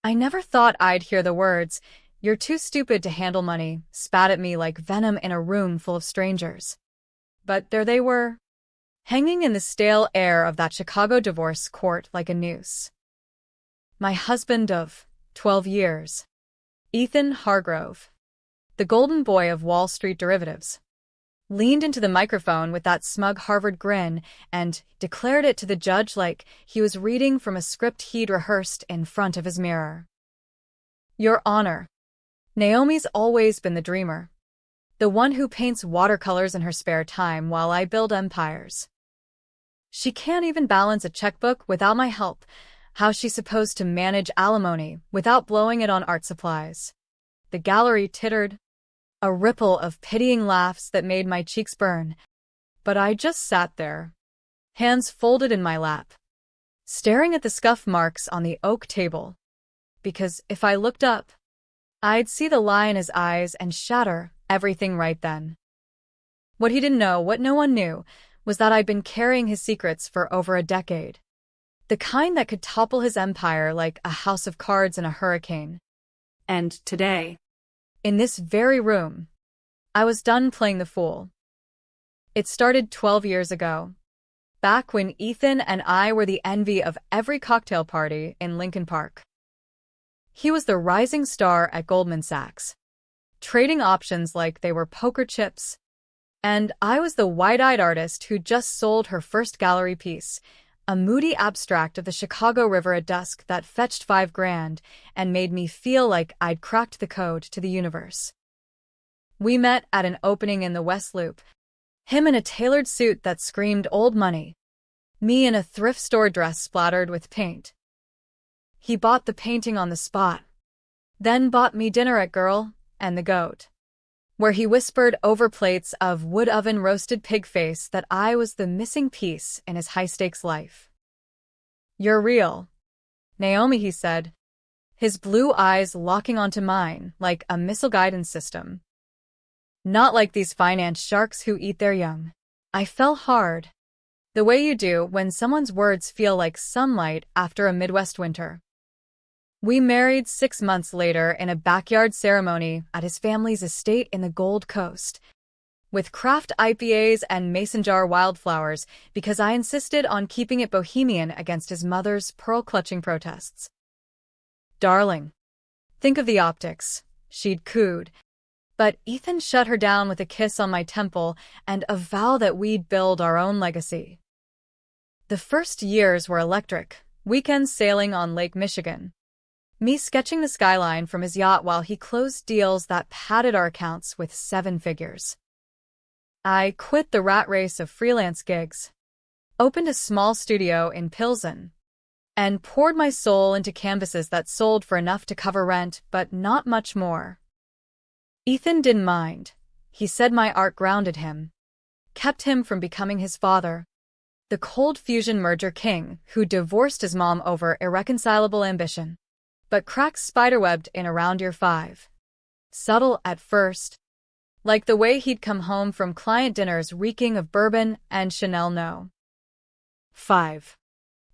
I never thought I'd hear the words, "You're too stupid to handle money," spat at me like venom in a room full of strangers. But there they were, hanging in the stale air of that Chicago divorce court like a noose. My husband of 12 years, Ethan Hargrove, the golden boy of Wall Street derivatives, leaned into the microphone with that smug Harvard grin and declared it to the judge like he was reading from a script he'd rehearsed in front of his mirror. "Your Honor, Naomi's always been the dreamer, the one who paints watercolors in her spare time while I build empires. She can't even balance a checkbook without my help. How's she supposed to manage alimony without blowing it on art supplies?" The gallery tittered, a ripple of pitying laughs that made my cheeks burn. But I just sat there, hands folded in my lap, staring at the scuff marks on the oak table. Because if I looked up, I'd see the lie in his eyes and shatter everything right then. What he didn't know, what no one knew, was that I'd been carrying his secrets for over a decade. The kind that could topple his empire like a house of cards in a hurricane. And today, in this very room, I was done playing the fool. It started 12 years ago, back when Ethan and I were the envy of every cocktail party in Lincoln Park. He was the rising star at Goldman Sachs, trading options like they were poker chips, and I was the wide-eyed artist who just sold her first gallery piece, a moody abstract of the Chicago River at dusk that fetched $5,000 and made me feel like I'd cracked the code to the universe. We met at an opening in the West Loop, him in a tailored suit that screamed old money, me in a thrift store dress splattered with paint. He bought the painting on the spot, then bought me dinner at Girl and the Goat, where he whispered over plates of wood oven roasted pig face that I was the missing piece in his high-stakes life. "You're real, Naomi," he said, his blue eyes locking onto mine like a missile guidance system. "Not like these finance sharks who eat their young." I fell hard, the way you do when someone's words feel like sunlight after a Midwest winter. We married 6 months later in a backyard ceremony at his family's estate in the Gold Coast, with craft IPAs and mason jar wildflowers because I insisted on keeping it bohemian against his mother's pearl-clutching protests. "Darling, think of the optics," she'd cooed. But Ethan shut her down with a kiss on my temple and a vow that we'd build our own legacy. The first years were electric, weekends sailing on Lake Michigan, me sketching the skyline from his yacht while he closed deals that padded our accounts with 7 figures. I quit the rat race of freelance gigs, opened a small studio in Pilsen, and poured my soul into canvases that sold for enough to cover rent, but not much more. Ethan didn't mind. He said my art grounded him, kept him from becoming his father, the cold fusion merger king who divorced his mom over irreconcilable ambition, but cracks spiderwebbed in around year 5. Subtle at first, like the way he'd come home from client dinners reeking of bourbon and Chanel No. 5.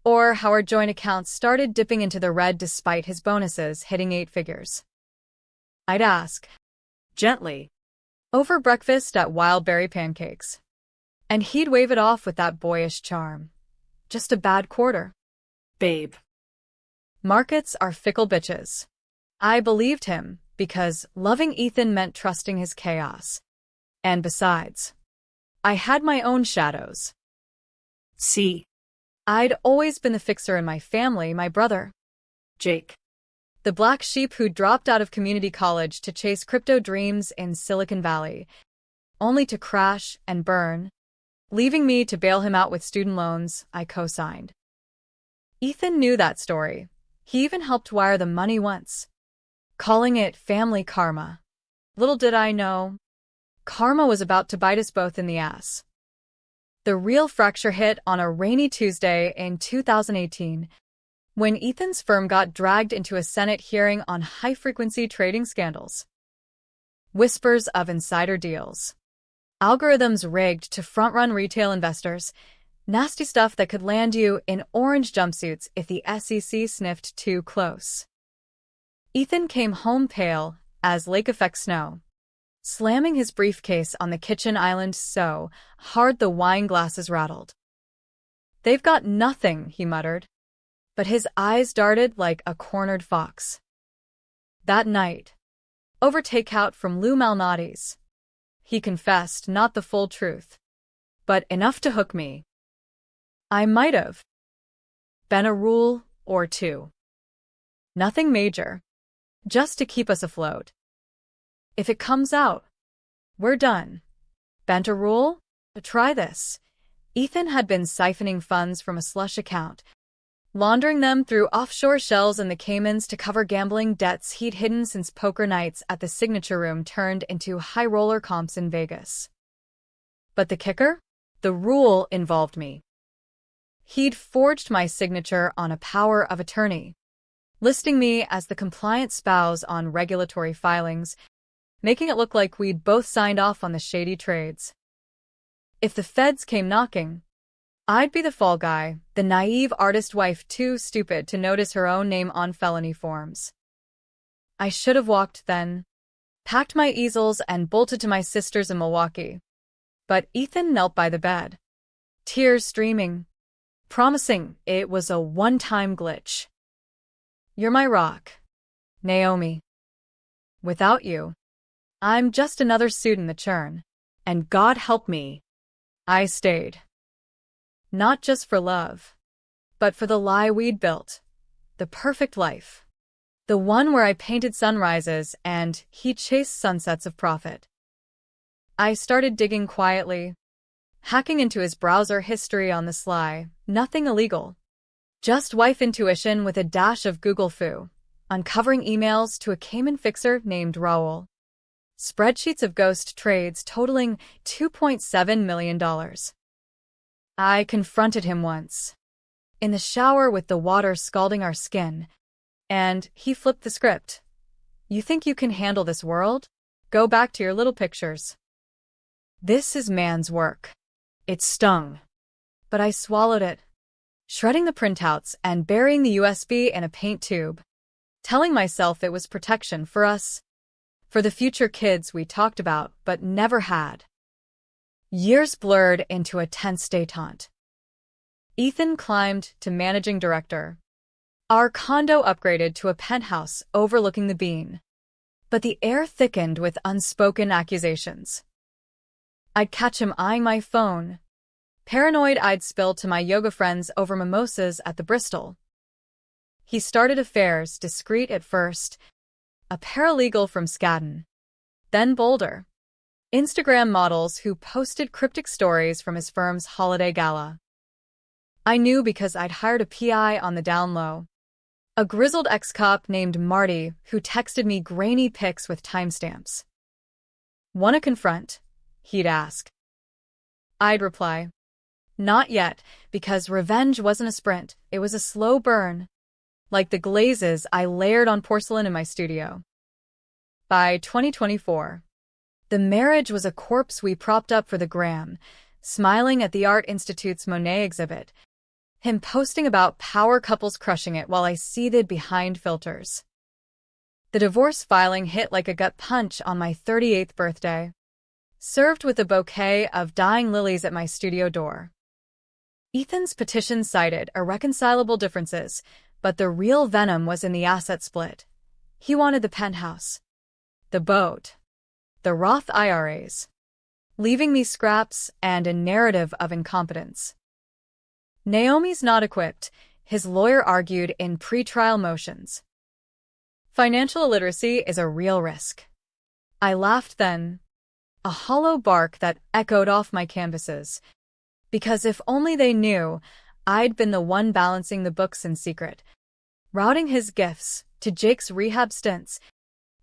Or how our joint accounts started dipping into the red despite his bonuses hitting 8 figures. I'd ask, gently, over breakfast at Wild Berry Pancakes, and he'd wave it off with that boyish charm. "Just a bad quarter, babe. Markets are fickle bitches." I believed him because loving Ethan meant trusting his chaos. And besides, I had my own shadows. See, I'd always been the fixer in my family, my brother, Jake, the black sheep who dropped out of community college to chase crypto dreams in Silicon Valley, only to crash and burn, leaving me to bail him out with student loans I co-signed. Ethan knew that story. He even helped wire the money once, calling it family karma. Little did I know, karma was about to bite us both in the ass. The real fracture hit on a rainy Tuesday in 2018, when Ethan's firm got dragged into a Senate hearing on high-frequency trading scandals. Whispers of insider deals, algorithms rigged to front-run retail investors, nasty stuff that could land you in orange jumpsuits if the SEC sniffed too close. Ethan came home pale as lake effect snow, slamming his briefcase on the kitchen island so hard the wine glasses rattled. "They've got nothing," he muttered, but his eyes darted like a cornered fox. That night, over takeout from Lou Malnati's, he confessed not the full truth, but enough to hook me. I might have been a rule or two. Nothing major, just to keep us afloat. If it comes out, we're done. Bent a rule? Try this. Ethan had been siphoning funds from a slush account, laundering them through offshore shells in the Caymans to cover gambling debts he'd hidden since poker nights at the Signature Room turned into high roller comps in Vegas. But the kicker? The rule involved me. He'd forged my signature on a power of attorney, listing me as the compliant spouse on regulatory filings, making it look like we'd both signed off on the shady trades. If the feds came knocking, I'd be the fall guy, the naive artist wife too stupid to notice her own name on felony forms. I should have walked then, packed my easels and bolted to my sister's in Milwaukee. But Ethan knelt by the bed, tears streaming, promising it was a one-time glitch. "You're my rock, Naomi. Without you, I'm just another suit in the churn, and God help me, I stayed. Not just for love, but for the lie we'd built, the perfect life. The one where I painted sunrises and he chased sunsets of profit." I started digging quietly, hacking into his browser history on the sly, nothing illegal. Just wife intuition with a dash of Google foo, uncovering emails to a Cayman fixer named Raul. Spreadsheets of ghost trades totaling $2.7 million. I confronted him once, in the shower with the water scalding our skin, and he flipped the script. "You think you can handle this world? Go back to your little pictures." This is man's work. It stung, but I swallowed it, shredding the printouts and burying the USB in a paint tube, telling myself it was protection for us, for the future kids we talked about but never had. Years blurred into a tense détente. Ethan climbed to managing director. Our condo upgraded to a penthouse overlooking the Bean, but the air thickened with unspoken accusations. I'd catch him eyeing my phone, paranoid I'd spill to my yoga friends over mimosas at the Bristol. He started affairs discreet at first, a paralegal from Skadden, then bolder, Instagram models who posted cryptic stories from his firm's holiday gala. I knew because I'd hired a PI on the down low, a grizzled ex-cop named Marty who texted me grainy pics with timestamps. "Wanna confront?" he'd ask. I'd reply, "Not yet," because revenge wasn't a sprint, it was a slow burn, like the glazes I layered on porcelain in my studio. By 2024, the marriage was a corpse we propped up for the gram, smiling at the Art Institute's Monet exhibit, him posting about power couples crushing it while I seethed behind filters. The divorce filing hit like a gut punch on my 38th birthday, served with a bouquet of dying lilies at my studio door. Ethan's petition cited irreconcilable differences, but the real venom was in the asset split. He wanted the penthouse, the boat, the Roth IRAs, leaving me scraps and a narrative of incompetence. "Naomi's not equipped," his lawyer argued in pretrial motions. "Financial illiteracy is a real risk." I laughed then, a hollow bark that echoed off my canvases, because if only they knew, I'd been the one balancing the books in secret, routing his gifts to Jake's rehab stints,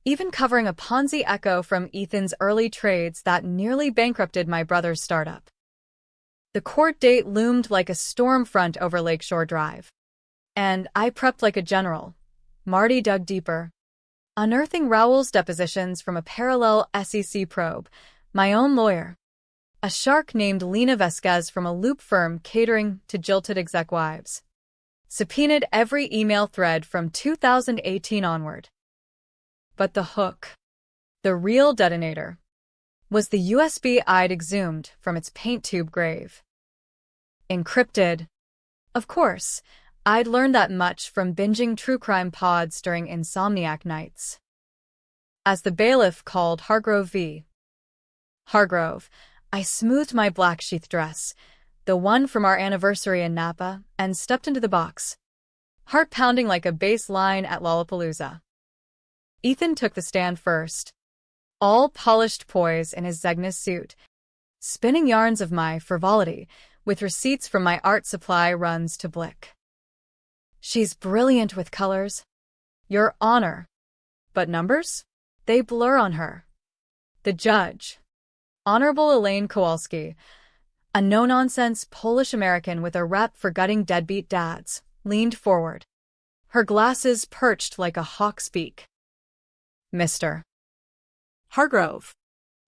even covering a Ponzi echo from Ethan's early trades that nearly bankrupted my brother's startup. The court date loomed like a storm front over Lakeshore Drive, and I prepped like a general. Marty dug deeper, unearthing Raoul's depositions from a parallel SEC probe, my own lawyer, a shark named Lena Vesquez from a loop firm catering to jilted exec wives, subpoenaed every email thread from 2018 onward. But the hook, the real detonator, was the USB I'd exhumed from its paint tube grave. Encrypted. Of course, I'd learned that much from binging true crime pods during insomniac nights. As the bailiff called Hargrove V. Hargrove, I smoothed my black sheath dress, the one from our anniversary in Napa, and stepped into the box, heart pounding like a bass line at Lollapalooza. Ethan took the stand first, all polished poise in his Zegna suit, spinning yarns of my frivolity, with receipts from my art supply runs to Blick. She's brilliant with colors, Your Honor. But numbers? They blur on her. The judge, Honorable Elaine Kowalski, a no-nonsense Polish-American with a rep for gutting deadbeat dads, leaned forward, her glasses perched like a hawk's beak. Mr. Hargrove,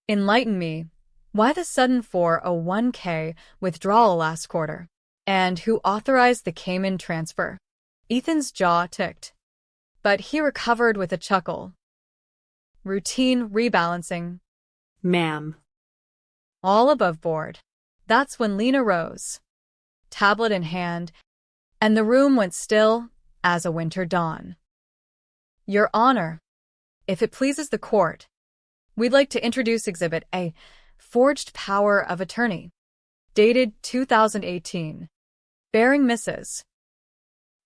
enlighten me. Why the sudden 401k withdrawal last quarter? And who authorized the Cayman transfer? Ethan's jaw ticked, but he recovered with a chuckle. Routine rebalancing. Ma'am. All above board. That's when Lena rose, tablet in hand, and the room went still as a winter dawn. Your Honor, if it pleases the court, we'd like to introduce Exhibit A, Forged Power of Attorney, dated 2018, bearing Mrs.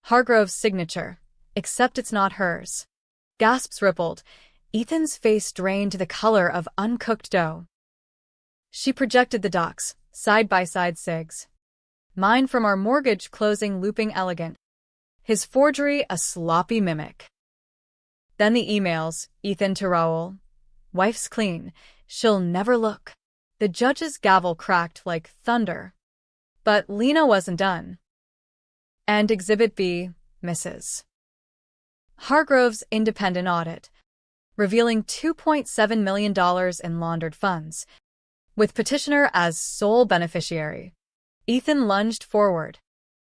Hargrove's signature, except it's not hers. Gasps rippled. Ethan's face drained to the color of uncooked dough. She projected the docs, side-by-side sigs. Mine from our mortgage closing looping elegant. His forgery a sloppy mimic. Then the emails, Ethan to Raoul. Wife's clean. She'll never look. The judge's gavel cracked like thunder. But Lena wasn't done. And Exhibit B, Mrs. Hargrove's independent audit, revealing $2.7 million in laundered funds, with petitioner as sole beneficiary. Ethan lunged forward,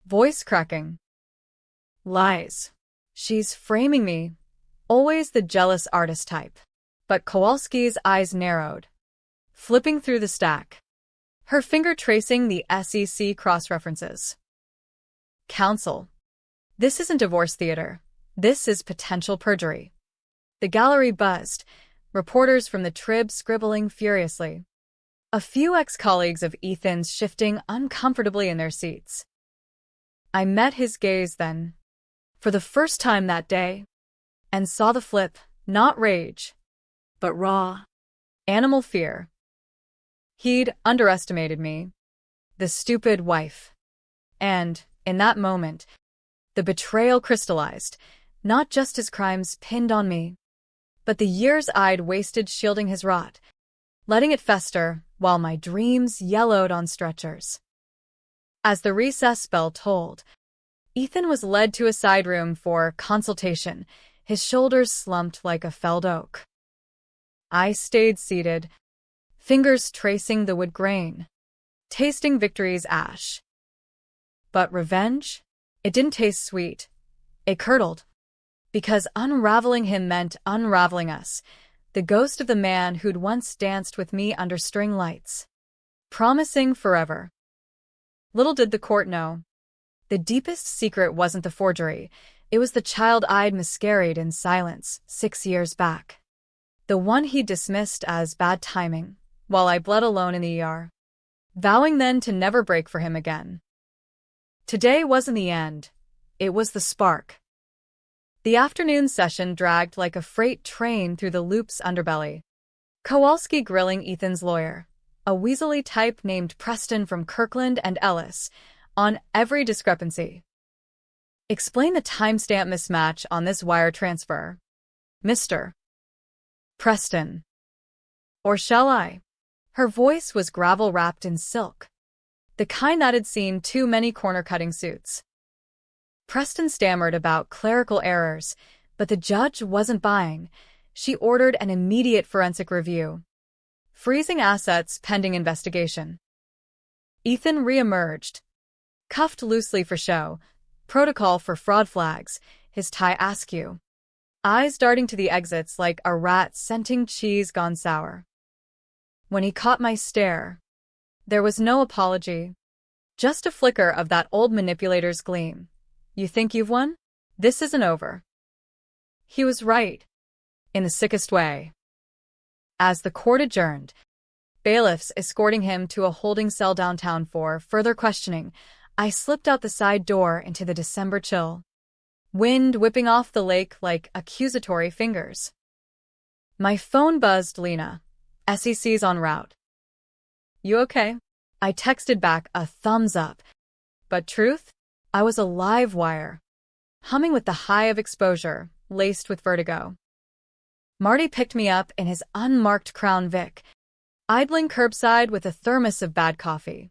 voice cracking. Lies. She's framing me. Always the jealous artist type. But Kowalski's eyes narrowed, flipping through the stack, her finger tracing the SEC cross-references. Counsel. This isn't divorce theater. This is potential perjury. The gallery buzzed, reporters from the Trib scribbling furiously. A few ex-colleagues of Ethan's shifting uncomfortably in their seats. I met his gaze then, for the first time that day, and saw the flip, not rage, but raw, animal fear. He'd underestimated me, the stupid wife. And, in that moment, the betrayal crystallized, not just his crimes pinned on me, but the years I'd wasted shielding his rot, letting it fester while my dreams yellowed on stretchers. As the recess bell tolled, Ethan was led to a side room for consultation, his shoulders slumped like a felled oak. I stayed seated, fingers tracing the wood grain, tasting victory's ash. But revenge? It didn't taste sweet. It curdled. Because unraveling him meant unraveling us, the ghost of the man who'd once danced with me under string lights, promising forever. Little did the court know. The deepest secret wasn't the forgery. It was the child I'd miscarried in silence 6 years back. The one he dismissed as bad timing, while I bled alone in the ER, vowing then to never break for him again. Today wasn't the end. It was the spark. The afternoon session dragged like a freight train through the loop's underbelly. Kowalski grilling Ethan's lawyer, a weaselly type named Preston from Kirkland and Ellis, on every discrepancy. Explain the timestamp mismatch on this wire transfer, Mr. Preston. Or shall I? Her voice was gravel-wrapped in silk, the kind that had seen too many corner-cutting suits. Preston stammered about clerical errors, but the judge wasn't buying. She ordered an immediate forensic review, freezing assets pending investigation. Ethan re-emerged, cuffed loosely for show, protocol for fraud flags, his tie askew. eyes darting to the exits like a rat scenting cheese gone sour. When he caught my stare, there was no apology, just a flicker of that old manipulator's gleam. You think you've won? This isn't over. He was right, in the sickest way. As the court adjourned, bailiffs escorting him to a holding cell downtown for further questioning, I slipped out the side door into the December chill, wind whipping off the lake like accusatory fingers. My phone buzzed. Lena, SEC's en route. You okay? I texted back a thumbs up. But truth? I was a live wire, humming with the high of exposure, laced with vertigo. Marty picked me up in his unmarked Crown Vic, idling curbside with a thermos of bad coffee.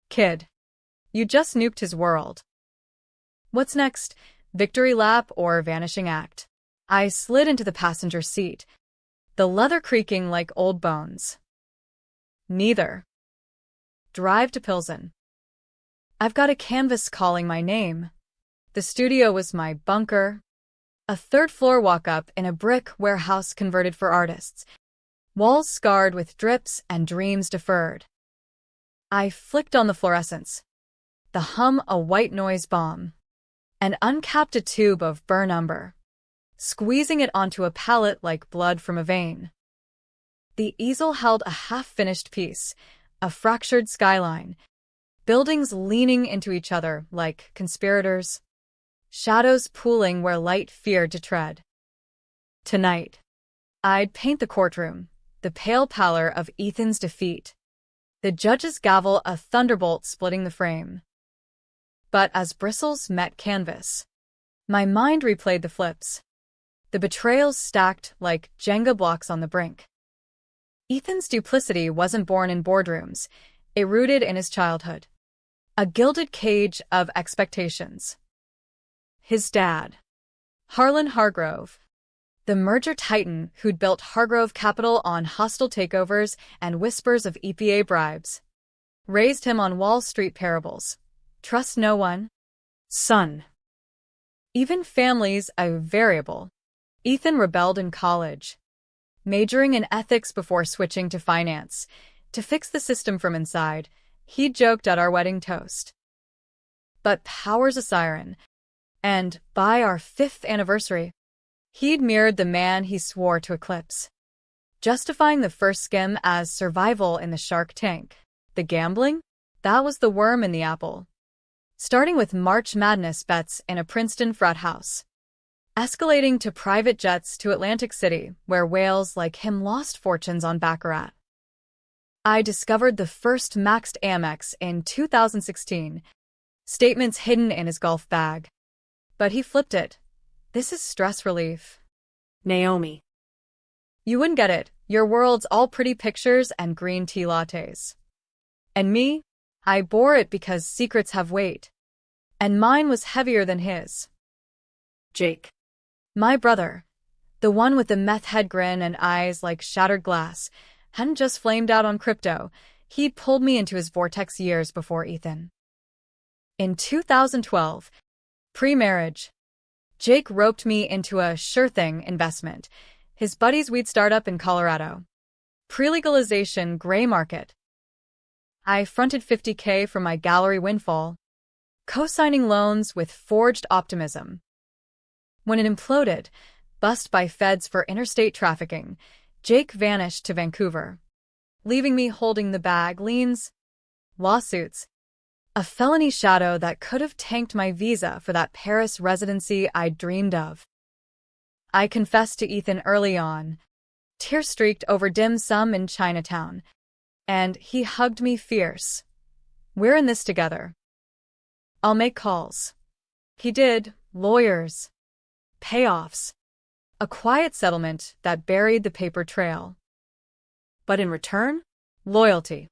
Kid, you just nuked his world. What's next? Victory lap or vanishing act? I slid into the passenger seat, the leather creaking like old bones. Neither. Drive to Pilsen. I've got a canvas calling my name. The studio was my bunker. A third-floor walk-up in a brick warehouse converted for artists. Walls scarred with drips and dreams deferred. I flicked on the fluorescence. The hum a white noise bomb. And uncapped a tube of burn umber, squeezing it onto a palette like blood from a vein. The easel held a half-finished piece, a fractured skyline, buildings leaning into each other like conspirators, shadows pooling where light feared to tread. Tonight, I'd paint the courtroom, the pale pallor of Ethan's defeat, the judge's gavel a thunderbolt splitting the frame. But as bristles met canvas, my mind replayed the flips, the betrayals stacked like Jenga blocks on the brink. Ethan's duplicity wasn't born in boardrooms, it rooted in his childhood. A gilded cage of expectations. His dad, Harlan Hargrove, the merger titan who'd built Hargrove Capital on hostile takeovers and whispers of EPA bribes, raised him on Wall Street parables. Trust no one. Son. Even family's a variable. Ethan rebelled in college, majoring in ethics before switching to finance. To fix the system from inside, he joked at our wedding toast. But power's a siren, and by our 5th anniversary, he'd mirrored the man he swore to eclipse, justifying the first skim as survival in the Shark Tank. The gambling? That was the worm in the apple. Starting with March Madness bets in a Princeton frat house, escalating to private jets to Atlantic City, where whales like him lost fortunes on baccarat. I discovered the first maxed Amex in 2016, statements hidden in his golf bag. But he flipped it. This is stress relief. Naomi. You wouldn't get it. Your world's all pretty pictures and green tea lattes. And me? I bore it because secrets have weight. And mine was heavier than his. Jake. My brother, the one with the meth head grin and eyes like shattered glass, hadn't just flamed out on crypto. He'd pulled me into his vortex years before Ethan. In 2012, pre-marriage, Jake roped me into a sure-thing investment, his buddy's weed startup in Colorado. Pre-legalization gray market. I fronted $50K for my gallery windfall, co-signing loans with forged optimism. When it imploded, bust by feds for interstate trafficking, Jake vanished to Vancouver, leaving me holding the bag, liens, lawsuits, a felony shadow that could have tanked my visa for that Paris residency I'd dreamed of. I confessed to Ethan early on, tear-streaked over dim sum in Chinatown, and he hugged me fierce. We're in this together. I'll make calls. He did, lawyers, payoffs, a quiet settlement that buried the paper trail. But in return, loyalty.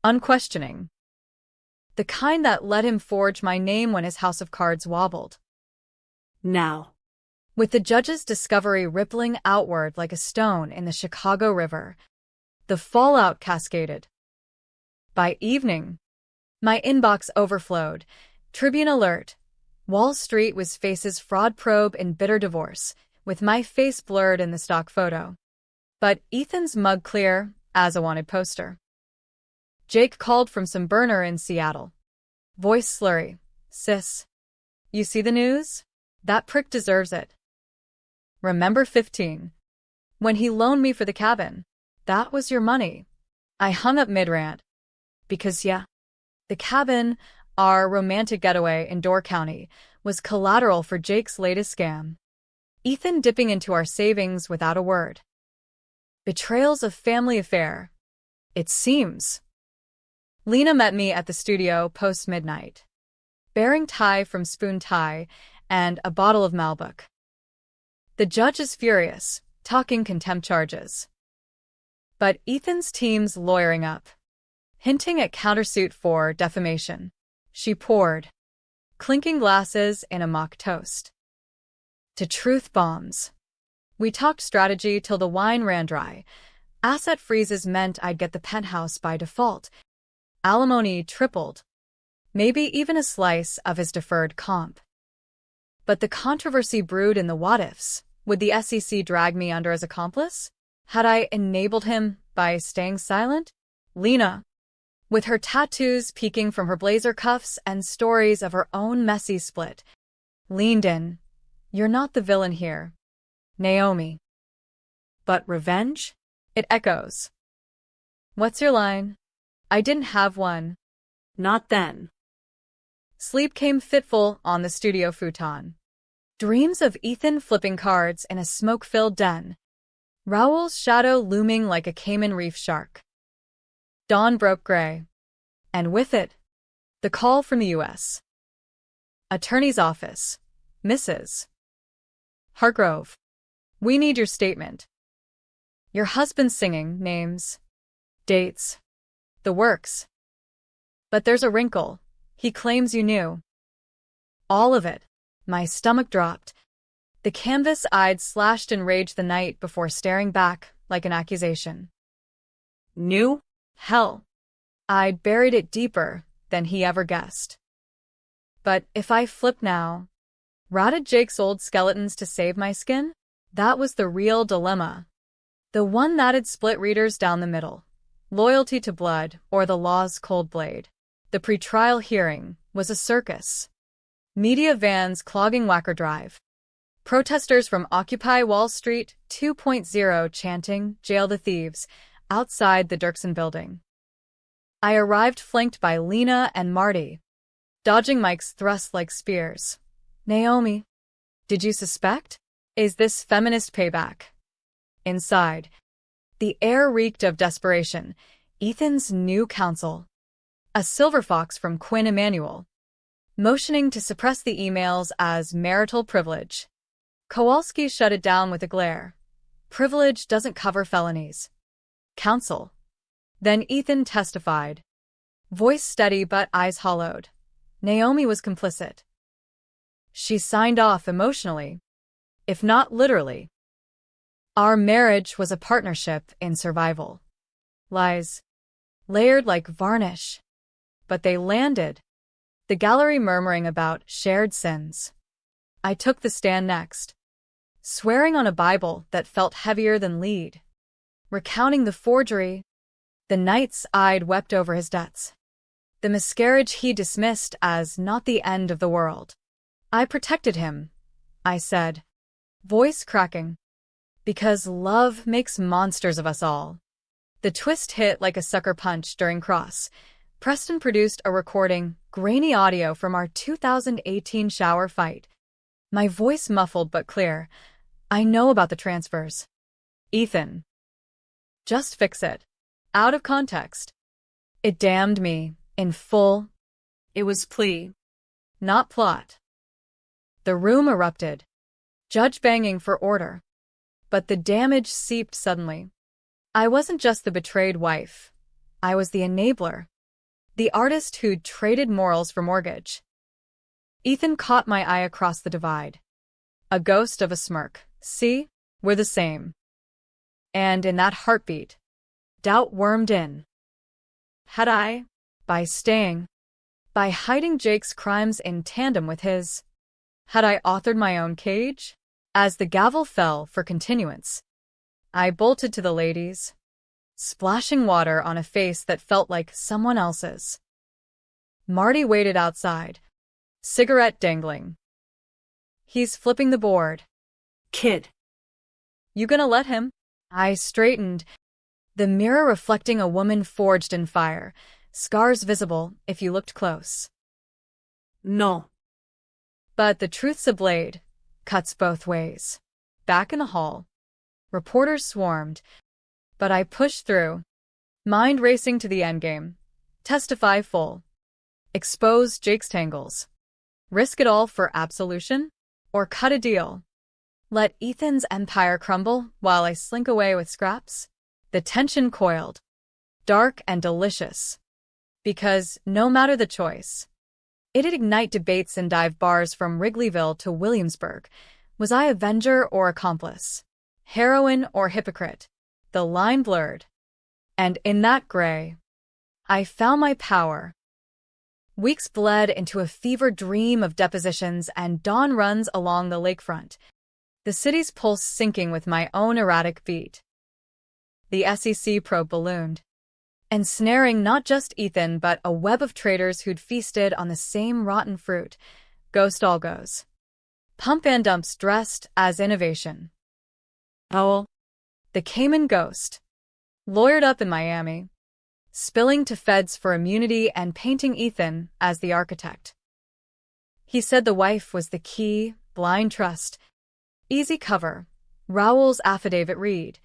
Unquestioning. The kind that let him forge my name when his house of cards wobbled. Now. With the judge's discovery rippling outward like a stone in the Chicago River, the fallout cascaded. By evening, my inbox overflowed. Tribune alert. Wall Street was Face's fraud probe in bitter divorce, with my face blurred in the stock photo. But Ethan's mug clear as a wanted poster. Jake called from some burner in Seattle. Voice slurry. Sis. You see the news? That prick deserves it. Remember 15. When he loaned me for the cabin. That was your money. I hung up mid-rant. Because yeah, the cabin, our romantic getaway in Door County, was collateral for Jake's latest scam. Ethan dipping into our savings without a word. Betrayal's a family affair. It seems. Lena met me at the studio post-midnight, bearing Thai from Spoon Thai and a bottle of Malbec. The judge is furious, talking contempt charges. But Ethan's team's lawyering up, hinting at countersuit for defamation. She poured, clinking glasses in a mock toast. To truth bombs. We talked strategy till the wine ran dry. Asset freezes meant I'd get the penthouse by default. Alimony tripled. Maybe even a slice of his deferred comp. But the controversy brewed in the what-ifs. Would the SEC drag me under as accomplice? Had I enabled him by staying silent? Lena, with her tattoos peeking from her blazer cuffs and stories of her own messy split, leaned in. You're not the villain here, Naomi. But revenge? It echoes. What's your line? I didn't have one. Not then. Sleep came fitful on the studio futon. Dreams of Ethan flipping cards in a smoke-filled den. Raoul's shadow looming like a Cayman Reef shark. Dawn broke gray. And with it, the call from the U.S. Attorney's Office. Mrs. Hargrove. We need your statement. Your husband's singing, names, dates, the works. But there's a wrinkle. He claims you knew. All of it. My stomach dropped. The canvas I'd slashed in rage the night before staring back like an accusation. Knew? Hell. I'd buried it deeper than he ever guessed. But if I flip now, rotted Jake's old skeletons to save my skin? That was the real dilemma. The one that'd split readers down the middle. Loyalty to blood or the law's cold blade. The pretrial hearing was a circus. Media vans clogging Wacker Drive. Protesters from Occupy Wall Street 2.0 chanting, "Jail the thieves," outside the Dirksen building. I arrived flanked by Lena and Marty, dodging Mike's thrusts like spears. Naomi, did you suspect? Is this feminist payback? Inside, the air reeked of desperation. Ethan's new counsel, a silver fox from Quinn Emanuel, motioning to suppress the emails as marital privilege. Kowalski shut it down with a glare. Privilege doesn't cover felonies. Counsel. Then Ethan testified. Voice steady but eyes hollowed. Naomi was complicit. She signed off emotionally, if not literally. Our marriage was a partnership in survival. Lies. Layered like varnish. But they landed. The gallery murmuring about shared sins. I took the stand next, swearing on a Bible that felt heavier than lead, recounting the forgery, the nights I'd wept over his debts, the miscarriage he dismissed as not the end of the world. I protected him, I said, voice cracking, because love makes monsters of us all. The twist hit like a sucker punch during Cross. Preston produced a recording, grainy audio from our 2018 shower fight. My voice muffled but clear. I know about the transfers. Ethan. Just fix it. Out of context. It damned me, in full. It was plea, not plot. The room erupted. Judge banging for order. But the damage seeped suddenly. I wasn't just the betrayed wife. I was the enabler. The artist who'd traded morals for mortgage. Ethan caught my eye across the divide. A ghost of a smirk. See? We're the same. And in that heartbeat, doubt wormed in. Had I, by staying, by hiding Jake's crimes in tandem with his, Had I authored my own cage? As the gavel fell for continuance, I bolted to the ladies, splashing water on a face that felt like someone else's. Marty waited outside, cigarette dangling. He's flipping the board. Kid. You gonna let him? I straightened, the mirror reflecting a woman forged in fire, scars visible if you looked close. No. But the truth's a blade, cuts both ways. Back in the hall, reporters swarmed, but I pushed through, mind racing to the endgame. Testify full. Expose Jake's tangles. Risk it all for absolution? Or cut a deal? Let Ethan's empire crumble while I slink away with scraps? The tension coiled, dark and delicious. Because, no matter the choice, it'd ignite debates in dive bars from Wrigleyville to Williamsburg. Was I avenger or accomplice? Heroine or hypocrite? The line blurred. And in that gray, I found my power. Weeks bled into a fever dream of depositions and dawn runs along the lakefront, the city's pulse sinking with my own erratic beat. The SEC probe ballooned, ensnaring not just Ethan but a web of traitors who'd feasted on the same rotten fruit. Ghost all goes. Pump and dumps dressed as innovation. Owl, the Cayman ghost, lawyered up in Miami, spilling to feds for immunity and painting Ethan as the architect. He said the wife was the key, blind trust. Easy cover, Raoul's affidavit read,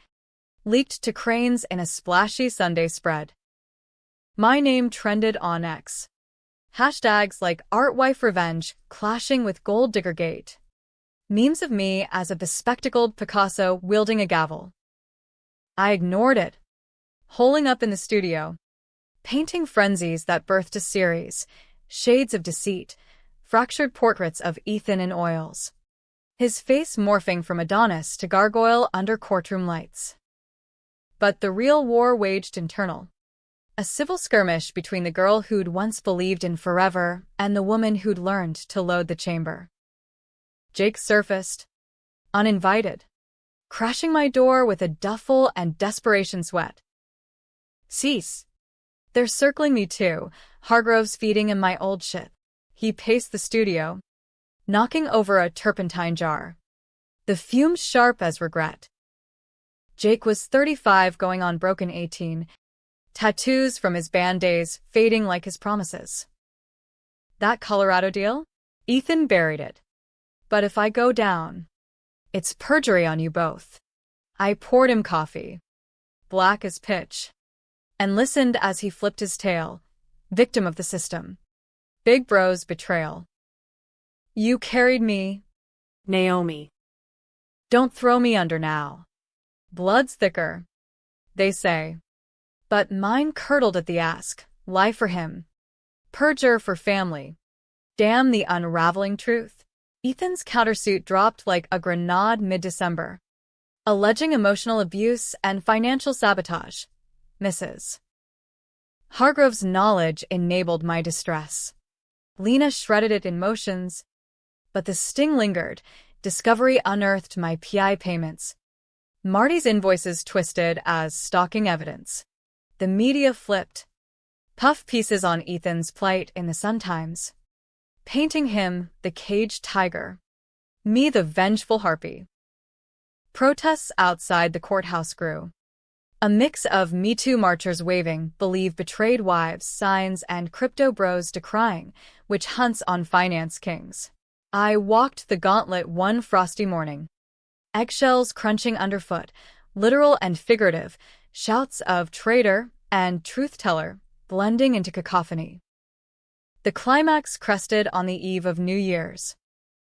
leaked to cranes in a splashy Sunday spread. My name trended on X. Hashtags like #FoxRevenger clashing with Gold Digger Gate. Memes of me as a bespectacled Picasso wielding a gavel. I ignored it, holing up in the studio, painting frenzies that birthed a series, shades of deceit, fractured portraits of Ethan in oils. His face morphing from Adonis to gargoyle under courtroom lights. But the real war waged internal. A civil skirmish between the girl who'd once believed in forever and the woman who'd learned to load the chamber. Jake surfaced, uninvited, crashing my door with a duffel and desperation sweat. Cease. They're circling me too, Hargrove's feeding in my old shit. He paced the studio, knocking over a turpentine jar, the fumes sharp as regret. Jake was 35 going on broken 18, tattoos from his band days fading like his promises. That Colorado deal? Ethan buried it. But if I go down, it's perjury on you both. I poured him coffee, black as pitch, and listened as he flipped his tail, victim of the system. Big bro's betrayal. You carried me, Naomi. Don't throw me under now. Blood's thicker, they say. But mine curdled at the ask. Lie for him. Perjure for family. Damn the unraveling truth. Ethan's countersuit dropped like a grenade mid-December, alleging emotional abuse and financial sabotage. Mrs. Hargrove's knowledge enabled my distress. Lena shredded it in motions, but the sting lingered. Discovery unearthed my PI payments. Marty's invoices twisted as stalking evidence. The media flipped. Puff pieces on Ethan's plight in the Sun-Times, painting him the caged tiger, me the vengeful harpy. Protests outside the courthouse grew. A mix of Me Too marchers waving "Believe betrayed wives" signs and crypto bros decrying witch hunts on finance kings. I walked the gauntlet one frosty morning. Eggshells crunching underfoot, literal and figurative, shouts of traitor and truth-teller blending into cacophony. The climax crested on the eve of New Year's,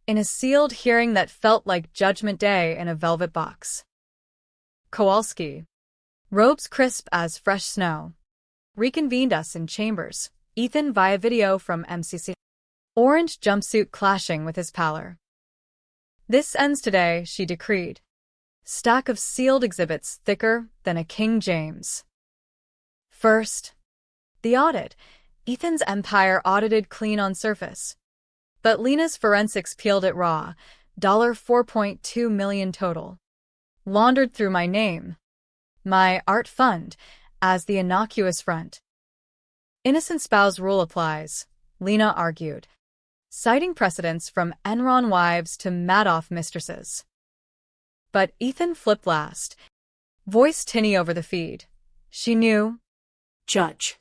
in a sealed hearing that felt like Judgment Day in a velvet box. Kowalski, robes crisp as fresh snow, reconvened us in chambers, Ethan via video from MCC. Orange jumpsuit clashing with his pallor. This ends today, she decreed. Stack of sealed exhibits thicker than a King James. First, the audit. Ethan's empire audited clean on surface. But Lena's forensics peeled it raw. $4.2 million total. Laundered through my name. My art fund, as the innocuous front. Innocent spouse rule applies, Lena argued, citing precedents from Enron wives to Madoff mistresses. But Ethan flipped last, voice tinny over the feed. She knew. Judge.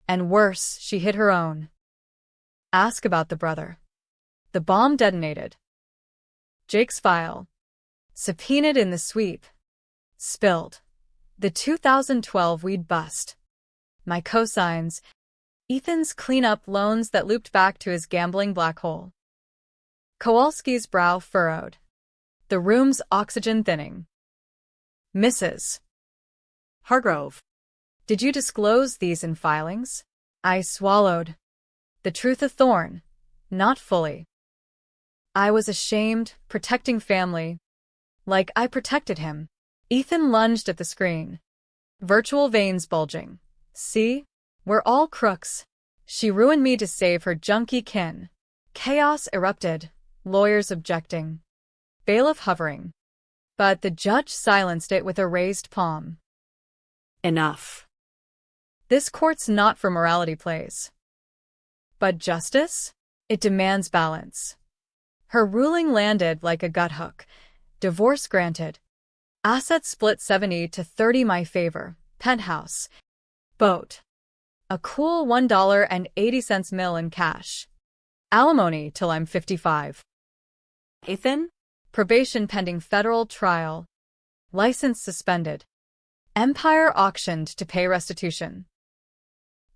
And worse, she hid her own. Ask about the brother. The bomb detonated. Jake's file. Subpoenaed in the sweep. Spilled. The 2012 weed bust. My cosigns. Ethan's clean-up loans that looped back to his gambling black hole. Kowalski's brow furrowed. The room's oxygen thinning. Mrs. Hargrove. Did you disclose these in filings? I swallowed. The truth a thorn. Not fully. I was ashamed, protecting family. Like I protected him. Ethan lunged at the screen. Virtual veins bulging. See? We're all crooks. She ruined me to save her junkie kin. Chaos erupted, lawyers objecting. Bailiff hovering. But the judge silenced it with a raised palm. Enough. This court's not for morality plays. But justice? It demands balance. Her ruling landed like a gut hook. Divorce granted. Assets split 70-30 my favor. Penthouse. Boat. A cool $1.80 mil in cash. Alimony till I'm 55. Ethan? Probation pending federal trial. License suspended. Empire auctioned to pay restitution.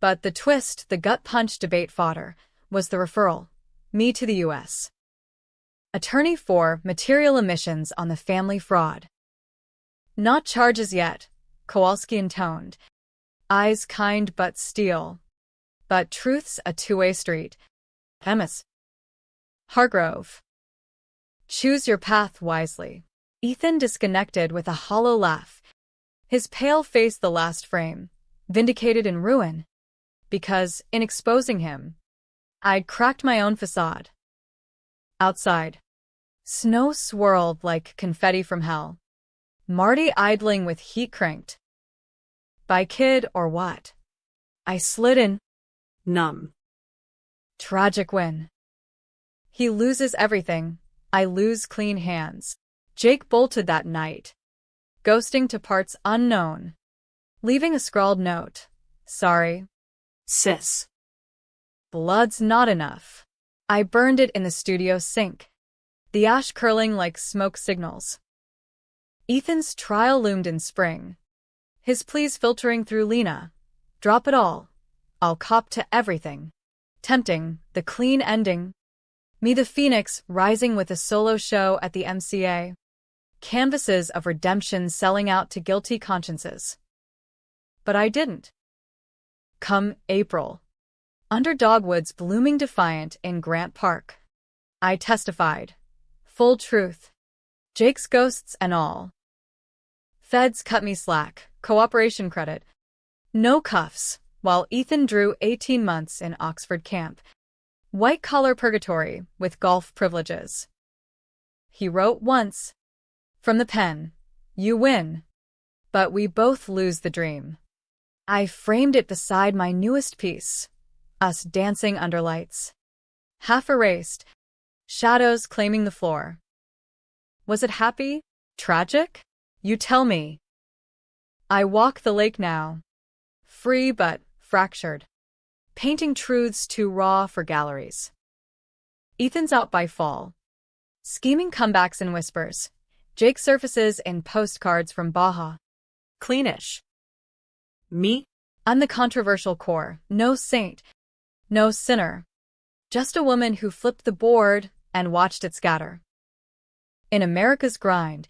But the twist, the gut punch debate fodder, was the referral. Me to the U.S. Attorney for material emissions on the family fraud. Not charges yet, Kowalski intoned. Eyes kind but steel. But truth's a two-way street. Ms. Hargrove. Choose your path wisely. Ethan disconnected with a hollow laugh. His pale face the last frame, vindicated in ruin. Because, in exposing him, I'd cracked my own facade. Outside. Snow swirled like confetti from hell. Marty idling with heat cranked. By kid or what? I slid in. Numb. Tragic win. He loses everything. I lose clean hands. Jake bolted that night. Ghosting to parts unknown. Leaving a scrawled note. Sorry. Sis. Blood's not enough. I burned it in the studio sink. The ash curling like smoke signals. Ethan's trial loomed in spring. His pleas filtering through Lena. Drop it all. I'll cop to everything. Tempting, the clean ending. Me the Phoenix rising with a solo show at the MCA. Canvases of redemption selling out to guilty consciences. But I didn't. Come April. Under dogwoods blooming defiant in Grant Park. I testified. Full truth. Jake's ghosts and all. Feds cut me slack, cooperation credit. No cuffs, while Ethan drew 18 months in Oxford camp. White-collar purgatory with golf privileges. He wrote once. From the pen. You win. But we both lose the dream. I framed it beside my newest piece. Us dancing under lights. Half erased. Shadows claiming the floor. Was it happy? Tragic? You tell me. I walk the lake now. Free but fractured. Painting truths too raw for galleries. Ethan's out by fall. Scheming comebacks in whispers. Jake surfaces in postcards from Baja. Cleanish. Me? I'm the controversial core. No saint. No sinner. Just a woman who flipped the board and watched it scatter. In America's grind,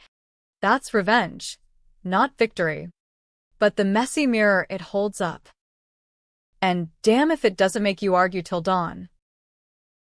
that's revenge, not victory. But the messy mirror it holds up. And damn if it doesn't make you argue till dawn.